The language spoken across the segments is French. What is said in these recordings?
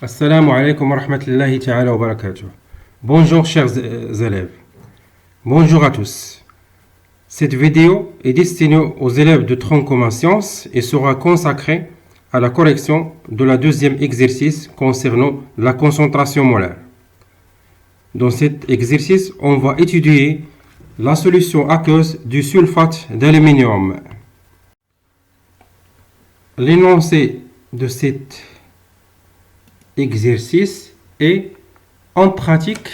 Assalamu alaikum wa rahmatullahi ta'ala wa barakatuh. Bonjour chers élèves. Bonjour à tous. Cette vidéo est destinée aux élèves de tronc commun sciences et sera consacrée à la correction de la deuxième exercice concernant la concentration molaire. Dans cet exercice, on va étudier la solution aqueuse du sulfate d'aluminium. L'énoncé de cet exercice est en pratique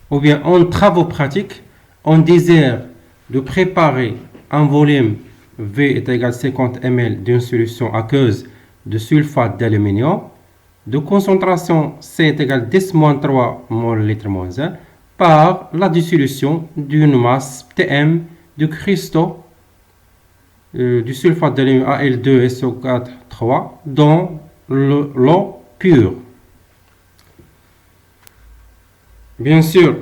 ou bien en travaux pratiques, on désire de préparer un volume V est égal à 50 ml d'une solution aqueuse de sulfate d'aluminium de concentration C est égal à 10-3 mol litre-1 par la dissolution d'une masse Tm de cristaux du sulfate d'aluminium Al2SO4 dans l'eau pure. Bien sûr,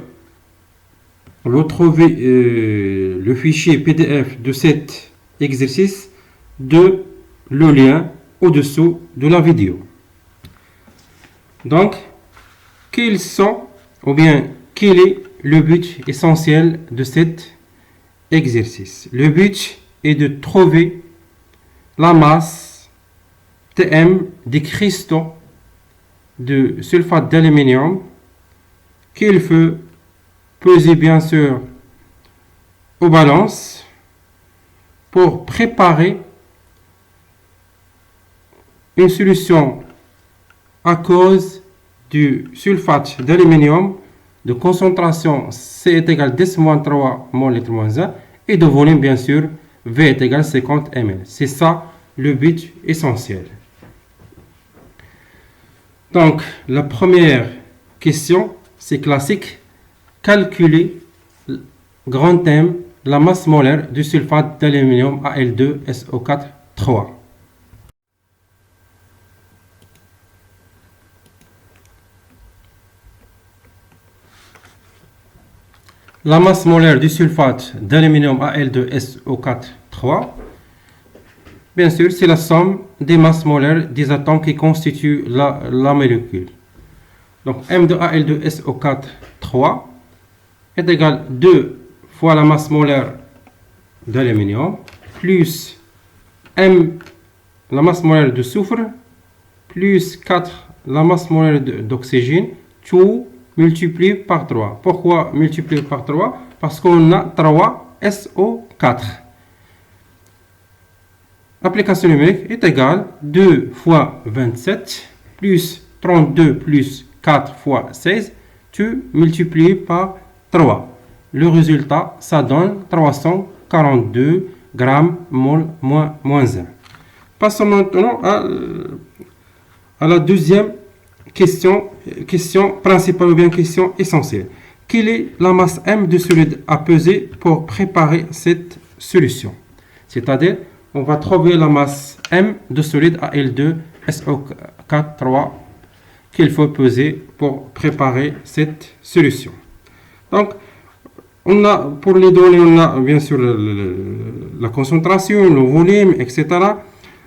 retrouvez le fichier PDF de cet exercice de le lien au-dessous de la vidéo. Donc, quel est le but essentiel de cet exercice? Le but est de trouver la masse Tm des cristaux de sulfate d'aluminium qu'il faut peser bien sûr aux balances pour préparer une solution aqueuse du sulfate d'aluminium de concentration C est égal à 10-3 mol litre-1 et de volume bien sûr V est égal à 50 ml. C'est ça le but essentiel. Donc la première question, c'est classique. Calculer grand M, la masse molaire du sulfate d'aluminium Al2SO4 3. La masse molaire du sulfate d'aluminium Al2SO4 3, bien sûr, c'est la somme des masses molaires des atomes qui constituent la molécule. Donc M de Al2SO4 3 est égal à 2 fois la masse molaire d'aluminium plus M, la masse molaire de soufre, plus 4 la masse molaire d'oxygène, tout multiplié par 3. Pourquoi multiplié par 3? Parce qu'on a 3 SO4. Application numérique est égale à 2 fois 27 plus 32 plus 4 fois 16, tu multiplies par 3. Le résultat, ça donne 342 grammes mol moins 1. Passons maintenant à la deuxième question principale ou bien question essentielle. Quelle est la masse M de solide à peser pour préparer cette solution? C'est-à-dire, on va trouver la masse M de solide Al2SO4 3 qu'il faut peser pour préparer cette solution. Donc, on a, pour les données, on a bien sûr la concentration, le volume, etc.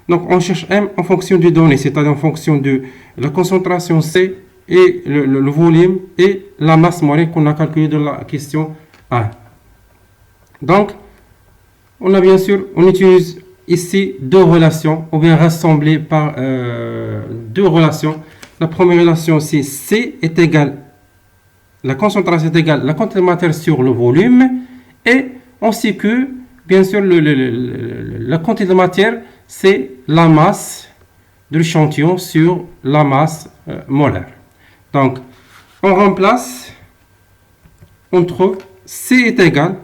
Donc, on cherche M en fonction des données, c'est-à-dire en fonction de la concentration C et le volume et la masse molaire qu'on a calculée dans la question 1. Donc, on a bien sûr, on utilise ici deux relations, ou bien rassemblées par deux relations. La première relation, c'est C est égal, la concentration est égale la quantité de matière sur le volume, et on sait que, bien sûr, la quantité de matière, c'est la masse de l'échantillon sur la masse molaire. Donc, on remplace, on trouve C est égal,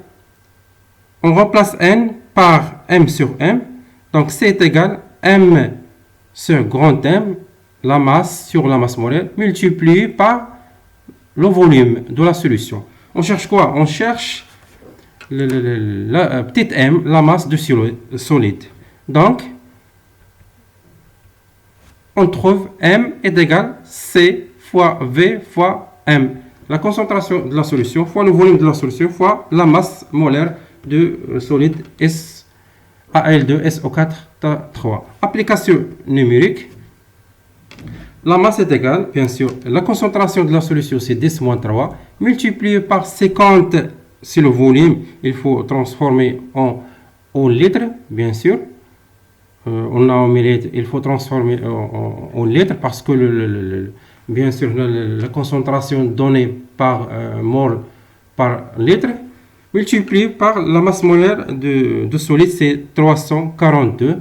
on remplace N par M sur M, donc C est égal M sur grand M, la masse sur la masse molaire multipliée par le volume de la solution. On cherche quoi? On cherche la petite m, la masse du solide. Donc, on trouve m est égal à C fois V fois m. La concentration de la solution fois le volume de la solution fois la masse molaire du solide Al2SO4 3. Application numérique. La masse est égale, bien sûr, la concentration de la solution, c'est 10 moins 3, multiplié par 50, c'est le volume, il faut transformer en litres, bien sûr. On a en millilitres, il faut transformer en litres parce que, bien sûr, la concentration donnée par mol par litre, multiplié par la masse molaire de solide, c'est 342,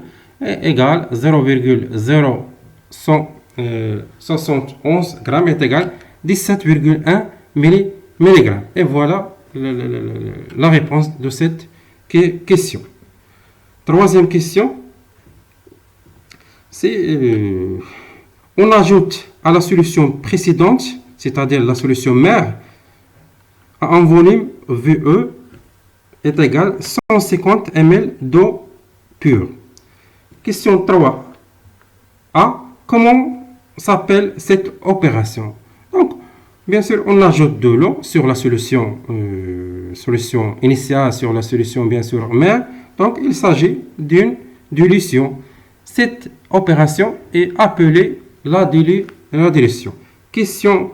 égale 0,0171 grammes est égal 17,1 mg. Et voilà la réponse de cette question. Troisième question, c'est on ajoute à la solution précédente, c'est-à-dire la solution mère, un volume VE est égal à 150 ml d'eau pure. Question 3a. Comment s'appelle cette opération? Donc, bien sûr, on ajoute de l'eau sur la solution initiale, sur la solution, bien sûr, mère. Donc, il s'agit d'une dilution. Cette opération est appelée la dilution. Question,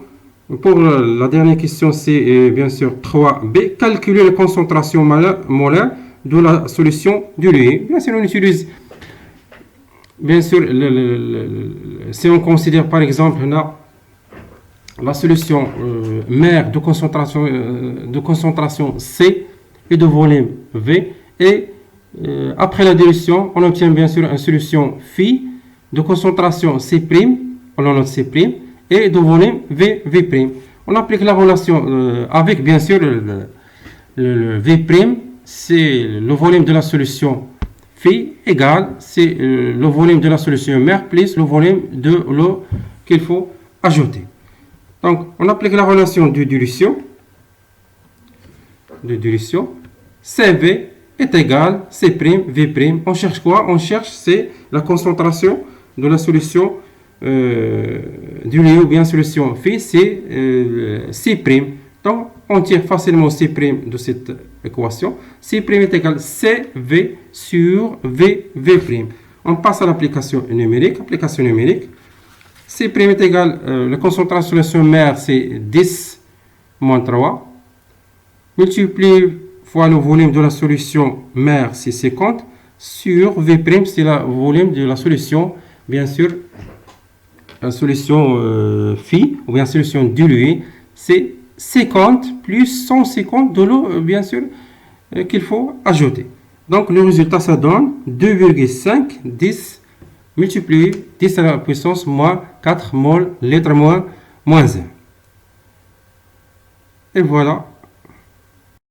pour la dernière question, c'est bien sûr 3b. Calculer la concentration molaire de la solution diluée. Bien sûr, on utilise, bien sûr, si on considère par exemple la solution mère de concentration C et de volume V, et après la dilution, on obtient bien sûr une solution phi de concentration C', on note C', et de volume V'. On applique la relation avec bien sûr le V', c'est le volume de la solution phi égale, c'est le volume de la solution mère plus le volume de l'eau qu'il faut ajouter. Donc, on applique la relation de dilution. CV est égal C', On cherche quoi? On cherche c'est la concentration de la solution diluée ou bien solution phi, c'est C'. Donc, on tire facilement C' de cette équation. C' est égal CV sur V'. On passe à l'application numérique. C' est égal, la concentration de la solution mère, c'est 10 moins 3. Multiplié fois le volume de la solution mère, c'est 50. Sur V', c'est le volume de la solution, bien sûr, la solution phi, ou bien solution diluée, c'est 50 plus 150 de l'eau, bien sûr, qu'il faut ajouter. Donc, le résultat, ça donne 2,5, 10 multiplié 10 à la puissance moins 4 mol litre moins 1. Et voilà